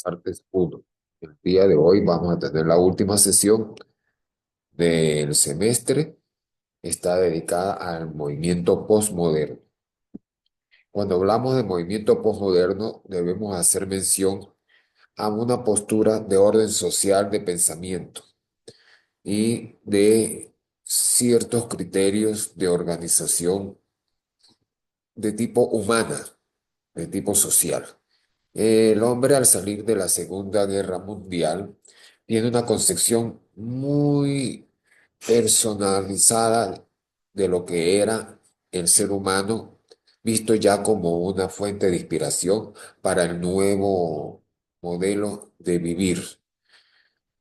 Artes 1. El día de hoy vamos a tener la última sesión del semestre. Está dedicada al movimiento postmoderno. Cuando hablamos de movimiento postmoderno, debemos hacer mención a una postura de orden social de pensamiento y de ciertos criterios de organización de tipo humana, de tipo social. El hombre al salir de la Segunda Guerra Mundial tiene una concepción muy personalizada de lo que era el ser humano, visto ya como una fuente de inspiración para el nuevo modelo de vivir.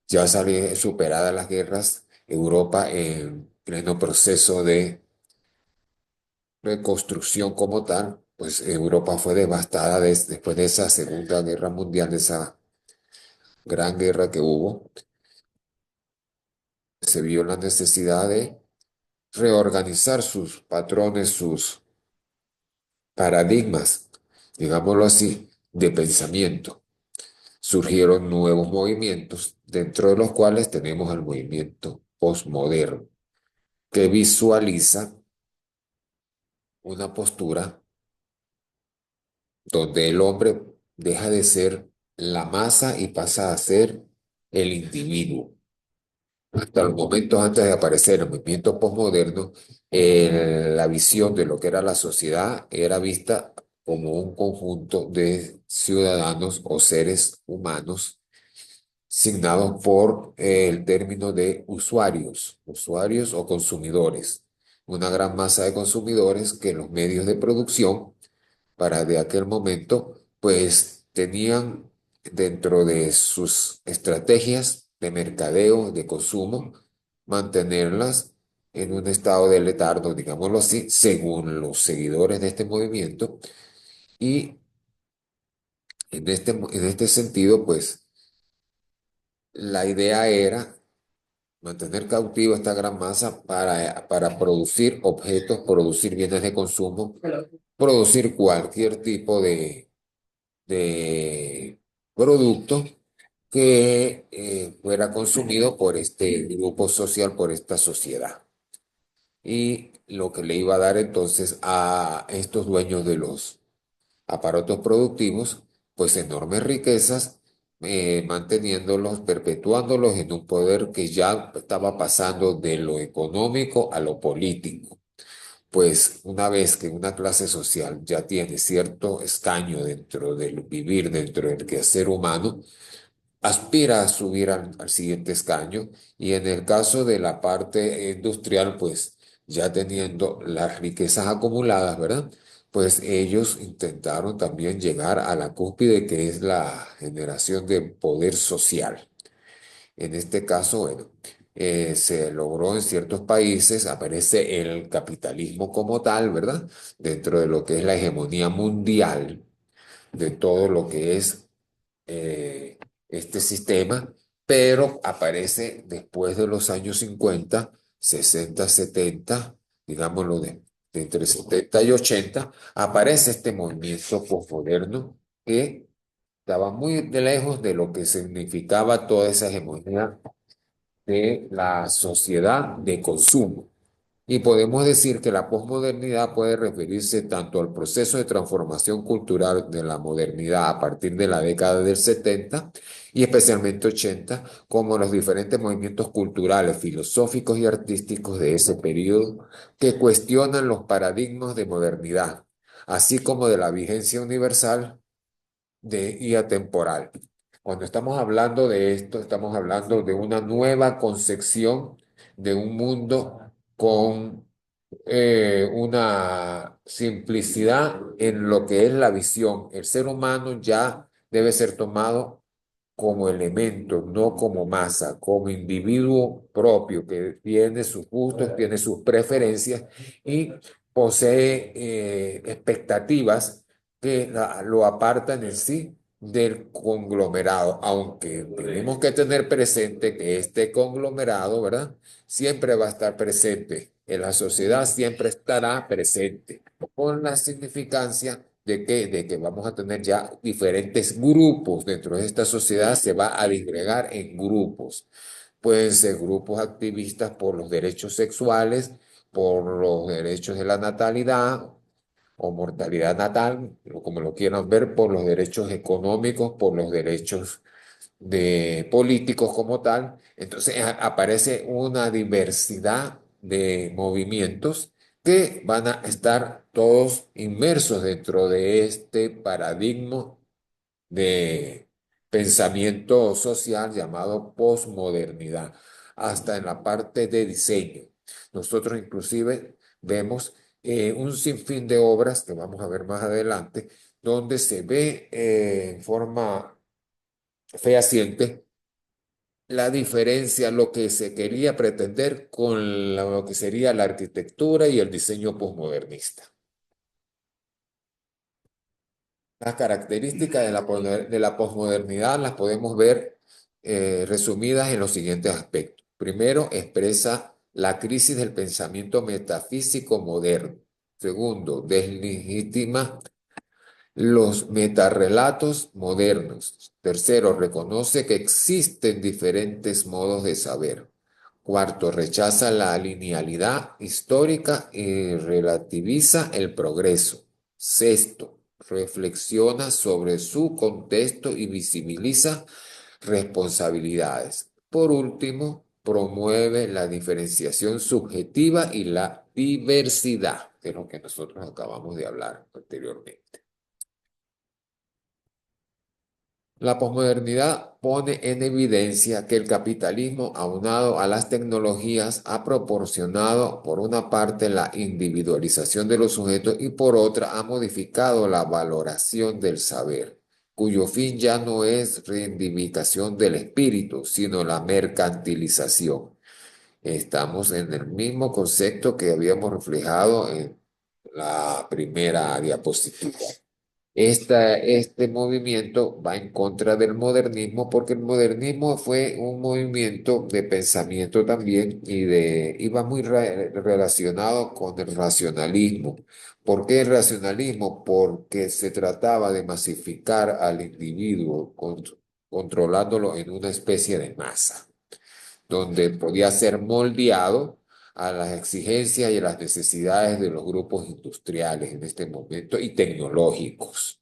Ya superadas las guerras, Europa en pleno proceso de reconstrucción como tal, pues Europa fue devastada después de esa Segunda Guerra Mundial, de esa gran guerra que hubo. Se vio la necesidad de reorganizar sus patrones, sus paradigmas, digámoslo así, de pensamiento. Surgieron nuevos movimientos, dentro de los cuales tenemos el movimiento postmoderno, que visualiza una postura donde el hombre deja de ser la masa y pasa a ser el individuo. Hasta los momentos antes de aparecer el movimiento postmoderno, la visión de lo que era la sociedad era vista como un conjunto de ciudadanos o seres humanos signados por el término de usuarios o consumidores. Una gran masa de consumidores que los medios de producción para de aquel momento, pues tenían dentro de sus estrategias de mercadeo, de consumo, mantenerlas en un estado de letargo, digámoslo así, según los seguidores de este movimiento. Y en este sentido, pues la idea era mantener cautiva esta gran masa para producir objetos, producir bienes de consumo, producir cualquier tipo de producto que fuera consumido por este grupo social, por esta sociedad. Y lo que le iba a dar entonces a estos dueños de los aparatos productivos, pues enormes riquezas, manteniéndolos, perpetuándolos en un poder que ya estaba pasando de lo económico a lo político. Pues una vez que una clase social ya tiene cierto escaño dentro del vivir, dentro del quehacer humano, aspira a subir al siguiente escaño, y en el caso de la parte industrial, pues ya teniendo las riquezas acumuladas, ¿verdad? Pues ellos intentaron también llegar a la cúspide, que es la generación de poder social. En este caso, bueno, se logró en ciertos países, aparece el capitalismo como tal, ¿verdad? Dentro de lo que es la hegemonía mundial de todo lo que es eh, este sistema, pero aparece después de los años 50, 60, 70, digámoslo de entre 70 y 80, aparece este movimiento posmoderno que estaba muy de lejos de lo que significaba toda esa hegemonía de la sociedad de consumo. Y podemos decir que la posmodernidad puede referirse tanto al proceso de transformación cultural de la modernidad a partir de la década del 70 y especialmente 80, como a los diferentes movimientos culturales, filosóficos y artísticos de ese periodo que cuestionan los paradigmas de modernidad, así como de la vigencia universal y atemporal. Cuando estamos hablando de esto, estamos hablando de una nueva concepción de un mundo con una simplicidad en lo que es la visión. El ser humano ya debe ser tomado como elemento, no como masa, como individuo propio que tiene sus gustos, tiene sus preferencias y posee expectativas que lo apartan en sí del conglomerado, aunque tenemos que tener presente que este conglomerado, ¿verdad? Siempre va a estar presente, en la sociedad siempre estará presente, con la significancia De que vamos a tener ya diferentes grupos dentro de esta sociedad, se va a disgregar en grupos. Pueden ser grupos activistas por los derechos sexuales, por los derechos de la natalidad o mortalidad natal, o como lo quieran ver, por los derechos económicos, por los derechos de políticos como tal. Entonces aparece una diversidad de movimientos que van a estar todos inmersos dentro de este paradigma de pensamiento social llamado posmodernidad, hasta en la parte de diseño. Nosotros inclusive vemos un sinfín de obras que vamos a ver más adelante, donde se ve en forma fehaciente la diferencia, lo que se quería pretender con lo que sería la arquitectura y el diseño posmodernista. Las características de la posmodernidad las podemos ver resumidas en los siguientes aspectos. Primero, expresa la crisis del pensamiento metafísico moderno. Segundo, deslegitima los metarrelatos modernos. Tercero, reconoce que existen diferentes modos de saber. Cuarto, rechaza la linealidad histórica y relativiza el progreso. Sexto, reflexiona sobre su contexto y visibiliza responsabilidades. Por último, promueve la diferenciación subjetiva y la diversidad, de lo que nosotros acabamos de hablar anteriormente. La posmodernidad pone en evidencia que el capitalismo, aunado a las tecnologías, ha proporcionado, por una parte, la individualización de los sujetos y por otra, ha modificado la valoración del saber, cuyo fin ya no es reivindicación del espíritu, sino la mercantilización. Estamos en el mismo concepto que habíamos reflejado en la primera diapositiva. Este movimiento va en contra del modernismo porque el modernismo fue un movimiento de pensamiento también iba muy relacionado con el racionalismo. ¿Por qué el racionalismo? Porque se trataba de masificar al individuo, controlándolo en una especie de masa donde podía ser moldeado a las exigencias y a las necesidades de los grupos industriales en este momento y tecnológicos.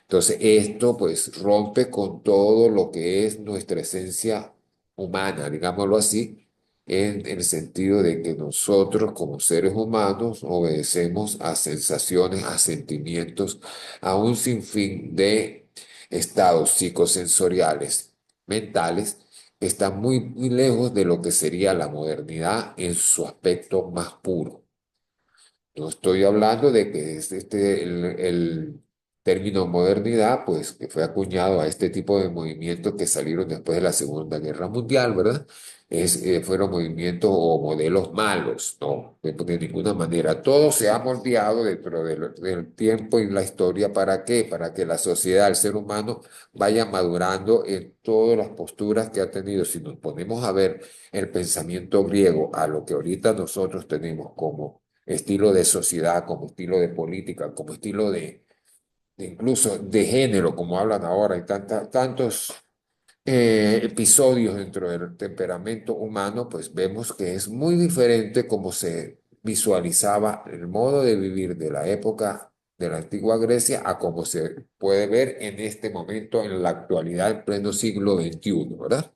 Entonces, esto pues rompe con todo lo que es nuestra esencia humana, digámoslo así, en el sentido de que nosotros como seres humanos obedecemos a sensaciones, a sentimientos, a un sinfín de estados psicosensoriales, mentales, que están muy, muy lejos de lo que sería la modernidad en su aspecto más puro. No estoy hablando de que el término modernidad, pues que fue acuñado a este tipo de movimientos que salieron después de la Segunda Guerra Mundial, ¿verdad? Fueron movimientos o modelos malos, no, de ninguna manera. Todo se ha moldeado dentro del tiempo y la historia. ¿Para qué? Para que la sociedad, el ser humano, vaya madurando en todas las posturas que ha tenido. Si nos ponemos a ver el pensamiento griego a lo que ahorita nosotros tenemos como estilo de sociedad, como estilo de política, como estilo de incluso de género, como hablan ahora. Hay tantos episodios dentro del temperamento humano, pues vemos que es muy diferente como se visualizaba el modo de vivir de la época de la antigua Grecia a como se puede ver en este momento, en la actualidad, en pleno siglo XXI, ¿verdad?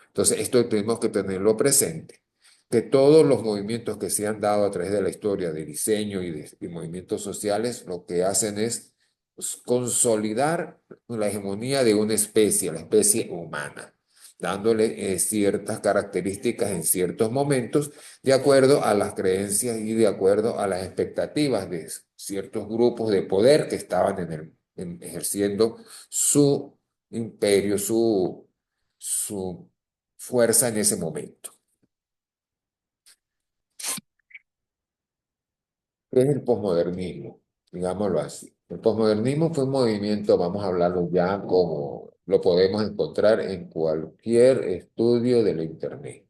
Entonces, esto tenemos que tenerlo presente, que todos los movimientos que se han dado a través de la historia de diseño y movimientos sociales, lo que hacen es pues, consolidar la hegemonía de una especie, la especie humana, dándole ciertas características en ciertos momentos, de acuerdo a las creencias y de acuerdo a las expectativas de ciertos grupos de poder que estaban ejerciendo su imperio, su fuerza en ese momento. ¿Qué es el posmodernismo? Digámoslo así. El posmodernismo fue un movimiento, vamos a hablarlo ya como lo podemos encontrar en cualquier estudio de la Internet.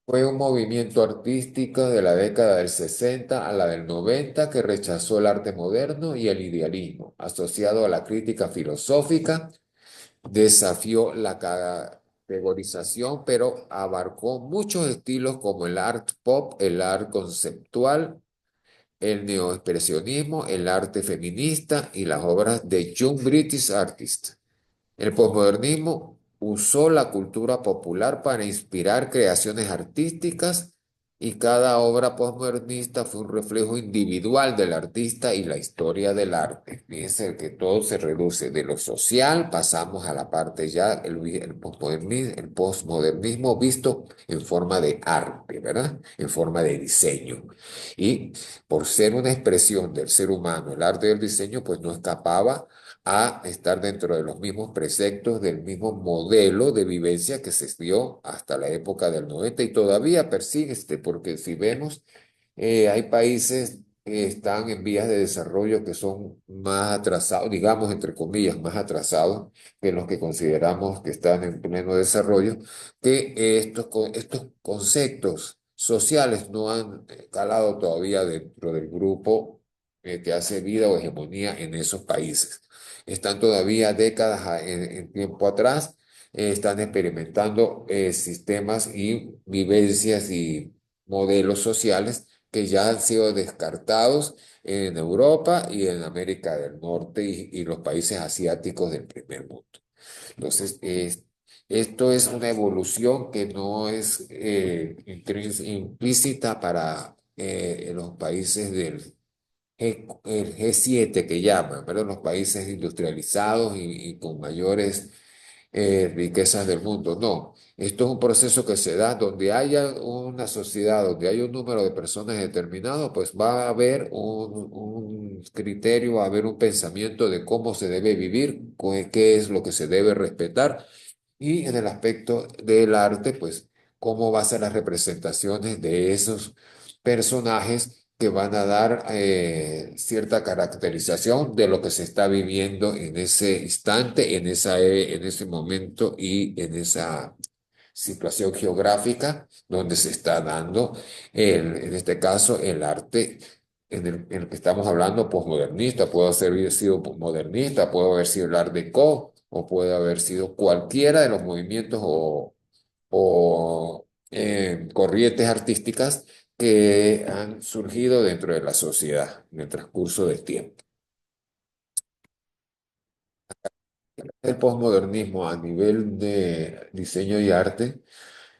Fue un movimiento artístico de la década del 60 a la del 90 que rechazó el arte moderno y el idealismo, asociado a la crítica filosófica, desafió la categorización, pero abarcó muchos estilos como el art pop, el art conceptual, el neoexpresionismo, el arte feminista y las obras de Young British Artists. El posmodernismo usó la cultura popular para inspirar creaciones artísticas y cada obra posmodernista fue un reflejo individual del artista y la historia del arte. Fíjense que todo se reduce de lo social, pasamos a la parte ya, el posmodernismo visto en forma de arte, ¿verdad? En forma de diseño. Y por ser una expresión del ser humano, el arte y el diseño, pues no escapaba a estar dentro de los mismos preceptos, del mismo modelo de vivencia que se dio hasta la época del 90 y todavía persiste, porque si vemos, hay países que están en vías de desarrollo que son más atrasados, digamos, entre comillas, más atrasados que los que consideramos que están en pleno desarrollo, que estos conceptos sociales no han calado todavía dentro del grupo que hace vida o hegemonía en esos países. Están todavía décadas en tiempo atrás, están experimentando sistemas y vivencias y modelos sociales que ya han sido descartados en Europa y en América del Norte y los países asiáticos del primer mundo. Entonces, esto es una evolución que no es implícita para los países el G7 que llaman, ¿verdad? Los países industrializados y con mayores riquezas del mundo. No, esto es un proceso que se da donde haya una sociedad, donde haya un número de personas determinado, pues va a haber un criterio, va a haber un pensamiento de cómo se debe vivir, qué es lo que se debe respetar y en el aspecto del arte, pues cómo va a ser las representaciones de esos personajes que van a dar cierta caracterización de lo que se está viviendo en ese instante, en ese momento y en esa situación geográfica donde se está dando, en este caso, el arte en el que estamos hablando, posmodernista. Puede haber sido modernista, puede haber sido el Art Deco, o puede haber sido cualquiera de los movimientos o corrientes artísticas que han surgido dentro de la sociedad en el transcurso del tiempo. El posmodernismo a nivel de diseño y arte.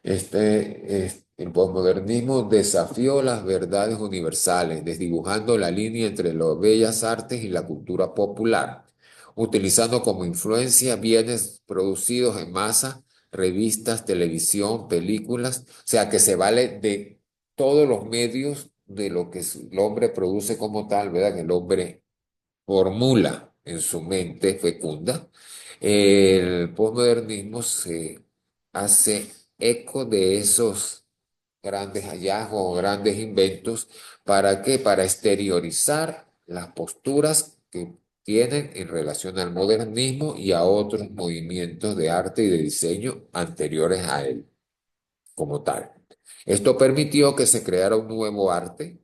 El posmodernismo desafió las verdades universales, desdibujando la línea entre las bellas artes y la cultura popular, utilizando como influencia bienes producidos en masa, revistas, televisión, películas, o sea que se vale de todos los medios de lo que el hombre produce como tal, ¿verdad? Que el hombre formula en su mente fecunda. El posmodernismo se hace eco de esos grandes hallazgos, grandes inventos. ¿Para qué? Para exteriorizar las posturas que tienen en relación al modernismo y a otros movimientos de arte y de diseño anteriores a él como tal. Esto permitió que se creara un nuevo arte,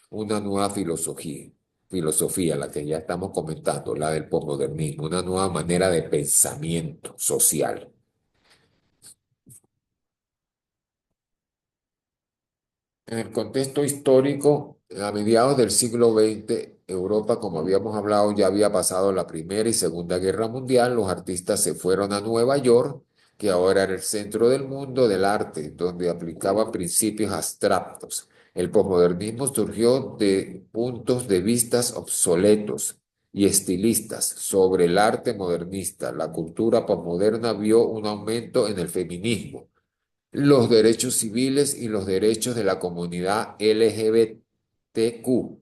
una nueva filosofía, la que ya estamos comentando, la del posmodernismo, una nueva manera de pensamiento social. En el contexto histórico, a mediados del siglo XX, Europa, como habíamos hablado, ya había pasado la Primera y Segunda Guerra Mundial. Los artistas se fueron a Nueva York, que ahora era el centro del mundo del arte, donde aplicaban principios abstractos. El posmodernismo surgió de puntos de vista obsoletos y estilistas sobre el arte modernista. La cultura posmoderna vio un aumento en el feminismo, los derechos civiles y los derechos de la comunidad LGBTQ.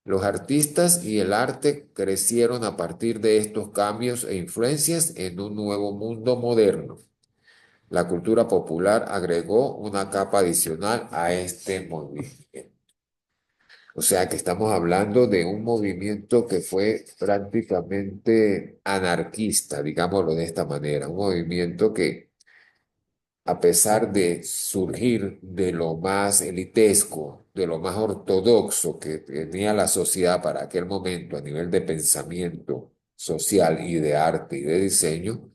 Los artistas y el arte crecieron a partir de estos cambios e influencias en un nuevo mundo moderno. La cultura popular agregó una capa adicional a este movimiento. O sea que estamos hablando de un movimiento que fue prácticamente anarquista, digámoslo de esta manera, un movimiento que a pesar de surgir de lo más elitesco, de lo más ortodoxo que tenía la sociedad para aquel momento a nivel de pensamiento social y de arte y de diseño,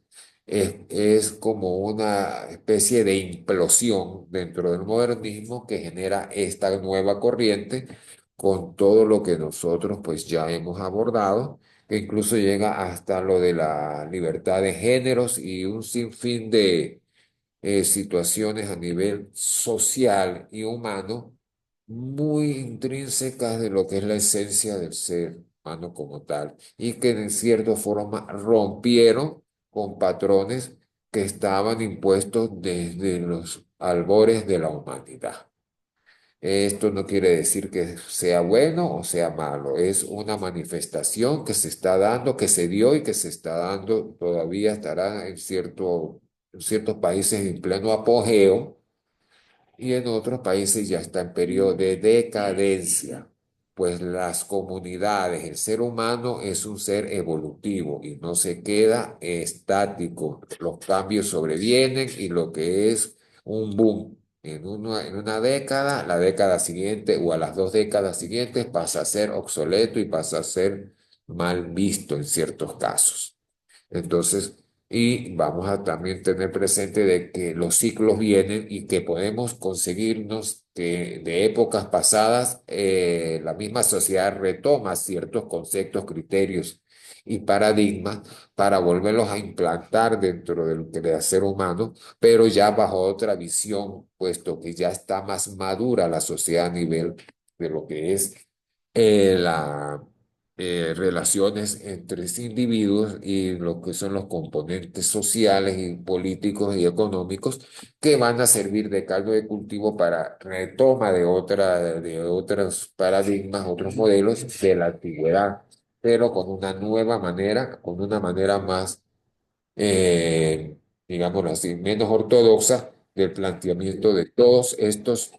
es como una especie de implosión dentro del modernismo que genera esta nueva corriente con todo lo que nosotros pues ya hemos abordado, que incluso llega hasta lo de la libertad de géneros y un sinfín de situaciones a nivel social y humano muy intrínsecas de lo que es la esencia del ser humano como tal y que en cierta forma rompieron con patrones que estaban impuestos desde los albores de la humanidad. Esto no quiere decir que sea bueno o sea malo, es una manifestación que se está dando, que se dio y que se está dando, todavía estará en ciertos países en pleno apogeo y en otros países ya está en periodo de decadencia, pues las comunidades, el ser humano es un ser evolutivo y no se queda estático. Los cambios sobrevienen y lo que es un boom en una década, la década siguiente o a las 2 décadas siguientes pasa a ser obsoleto y pasa a ser mal visto en ciertos casos. Entonces, y vamos a también tener presente de que los ciclos vienen y que podemos conseguirnos que de épocas pasadas la misma sociedad retoma ciertos conceptos, criterios y paradigmas para volverlos a implantar dentro del ser humano, pero ya bajo otra visión, puesto que ya está más madura la sociedad a nivel de lo que es la relaciones entre individuos y lo que son los componentes sociales y políticos y económicos que van a servir de caldo de cultivo para retoma de otros paradigmas, otros modelos de la antigüedad, pero con una nueva manera, con una manera más, eh, digámoslo así, menos ortodoxa del planteamiento de todos estos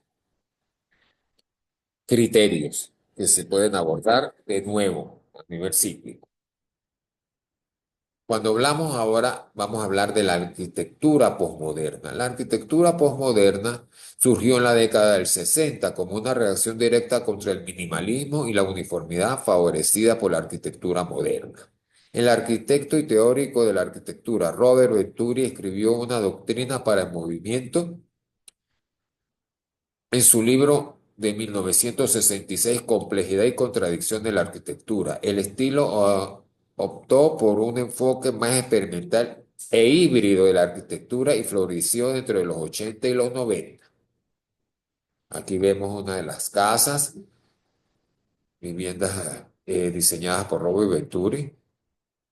criterios que se pueden abordar de nuevo a nivel cíclico. Cuando hablamos ahora, vamos a hablar de la arquitectura posmoderna. La arquitectura posmoderna surgió en la década del 60 como una reacción directa contra el minimalismo y la uniformidad favorecida por la arquitectura moderna. El arquitecto y teórico de la arquitectura, Robert Venturi, escribió una doctrina para el movimiento en su libro de 1966, Complejidad y contradicción de la arquitectura. El estilo optó por un enfoque más experimental e híbrido de la arquitectura y floreció entre los 80 y los 90. Aquí vemos una de las casas, viviendas diseñadas por Robert Venturi,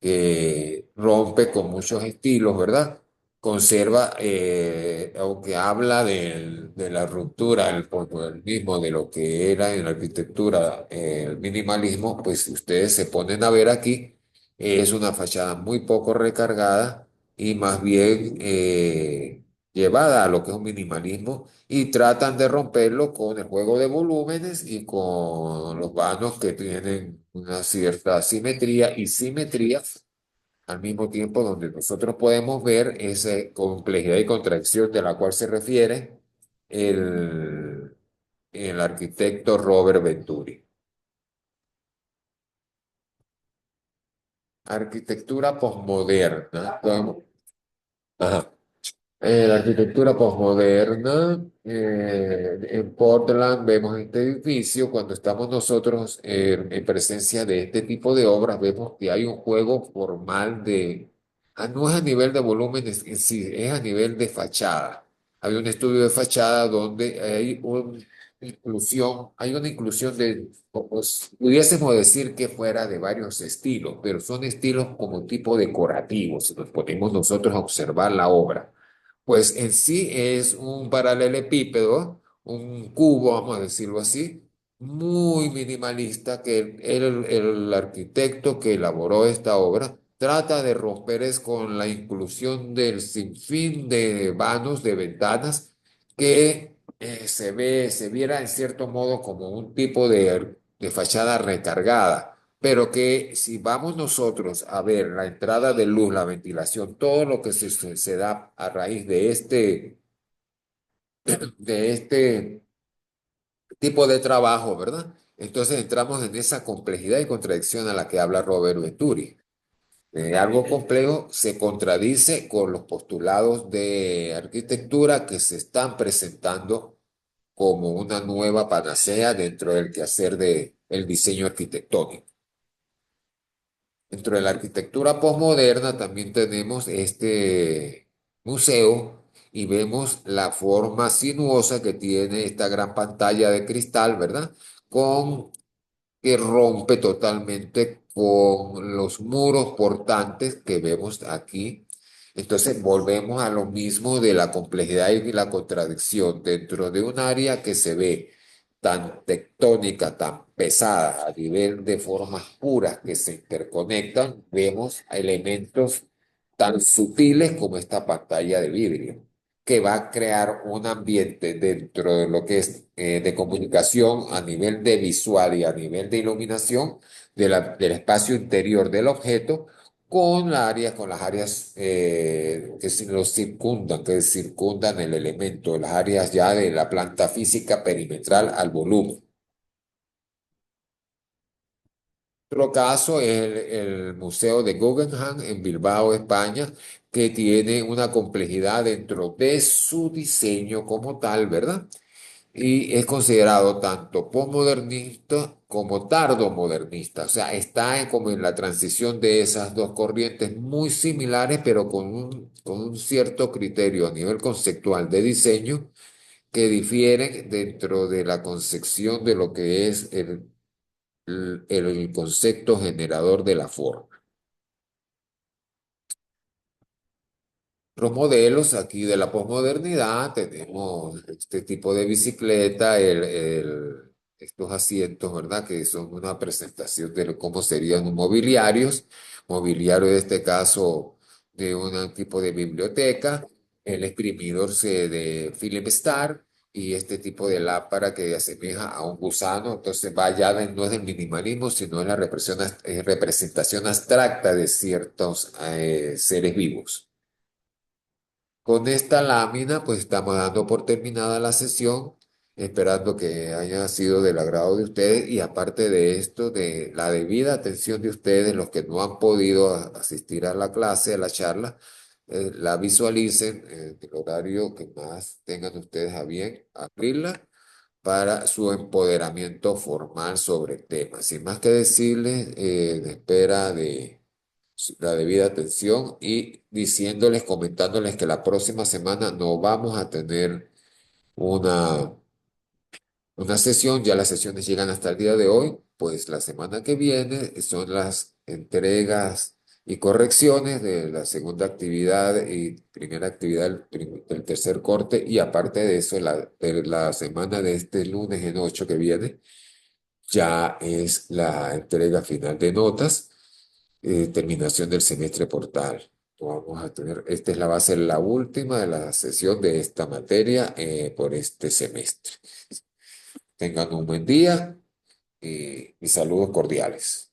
que rompe con muchos estilos, ¿verdad? Conserva, aunque habla de la ruptura, el mismo de lo que era en la arquitectura, el minimalismo, pues si ustedes se ponen a ver aquí, es una fachada muy poco recargada y más bien llevada a lo que es un minimalismo y tratan de romperlo con el juego de volúmenes y con los vanos que tienen una cierta simetría y simetría al mismo tiempo donde nosotros podemos ver esa complejidad y contracción de la cual se refiere el, el arquitecto Robert Venturi. Arquitectura posmoderna. Ajá. La arquitectura posmoderna, en Portland vemos este edificio, cuando estamos nosotros en presencia de este tipo de obras, vemos que hay un juego formal no es a nivel de volúmenes en sí, es a nivel de fachada. Hay un estudio de fachada donde hay una inclusión de, pues, pudiésemos decir que fuera de varios estilos, pero son estilos como tipo decorativos, si nos ponemos nosotros a observar la obra. Pues en sí es un paralelepípedo, un cubo, vamos a decirlo así, muy minimalista que el arquitecto que elaboró esta obra trata de romper es con la inclusión del sinfín de vanos, de ventanas, que se viera en cierto modo como un tipo de fachada recargada, pero que si vamos nosotros a ver la entrada de luz, la ventilación, todo lo que se da a raíz de este de este tipo de trabajo, ¿verdad? Entonces entramos en esa complejidad y contradicción a la que habla Robert Venturi. Algo complejo se contradice con los postulados de arquitectura que se están presentando como una nueva panacea dentro del quehacer del diseño arquitectónico. Dentro de la arquitectura posmoderna también tenemos este museo y vemos la forma sinuosa que tiene esta gran pantalla de cristal, ¿verdad? Con que rompe totalmente con los muros portantes que vemos aquí. Entonces volvemos a lo mismo de la complejidad y la contradicción dentro de un área que se ve tan tectónica, tan pesada a nivel de formas puras que se interconectan, vemos elementos tan sutiles como esta pantalla de vidrio que va a crear un ambiente dentro de lo que es de comunicación a nivel de visual y a nivel de iluminación del espacio interior del objeto con las áreas lo circundan, que circundan el elemento, las áreas ya de la planta física perimetral al volumen. Otro caso es el Museo de Guggenheim en Bilbao, España, que tiene una complejidad dentro de su diseño como tal, ¿verdad? Y es considerado tanto posmodernista como tardomodernista. O sea, está como en la transición de esas dos corrientes muy similares, pero con un cierto criterio a nivel conceptual de diseño que difieren dentro de la concepción de lo que es el concepto generador de la forma. Los modelos aquí de la posmodernidad tenemos este tipo de bicicleta, estos asientos, ¿verdad? Que son una presentación de cómo serían un mobiliarios, mobiliario en este caso de un tipo de biblioteca, el exprimidor de Philip Stark y este tipo de lámpara que asemeja a un gusano, entonces va ya no es del minimalismo, sino de la representación abstracta de ciertos seres vivos. Con esta lámina, pues estamos dando por terminada la sesión, esperando que haya sido del agrado de ustedes y aparte de esto, de la debida atención de ustedes, los que no han podido asistir a la clase, a la charla, la visualicen en el horario que más tengan ustedes a bien abrirla para su empoderamiento formal sobre el tema. Sin más que decirles, de espera de la debida atención y diciéndoles, comentándoles que la próxima semana no vamos a tener una, una sesión, ya las sesiones llegan hasta el día de hoy, pues la semana que viene son las entregas y correcciones de la segunda actividad y primera actividad del tercer corte y aparte de eso, de la semana de este lunes en 8 que viene ya es la entrega final de notas, terminación del semestre portal. Vamos a tener, va a ser la última de la sesión de esta materia por este semestre. Tengan un buen día y saludos cordiales.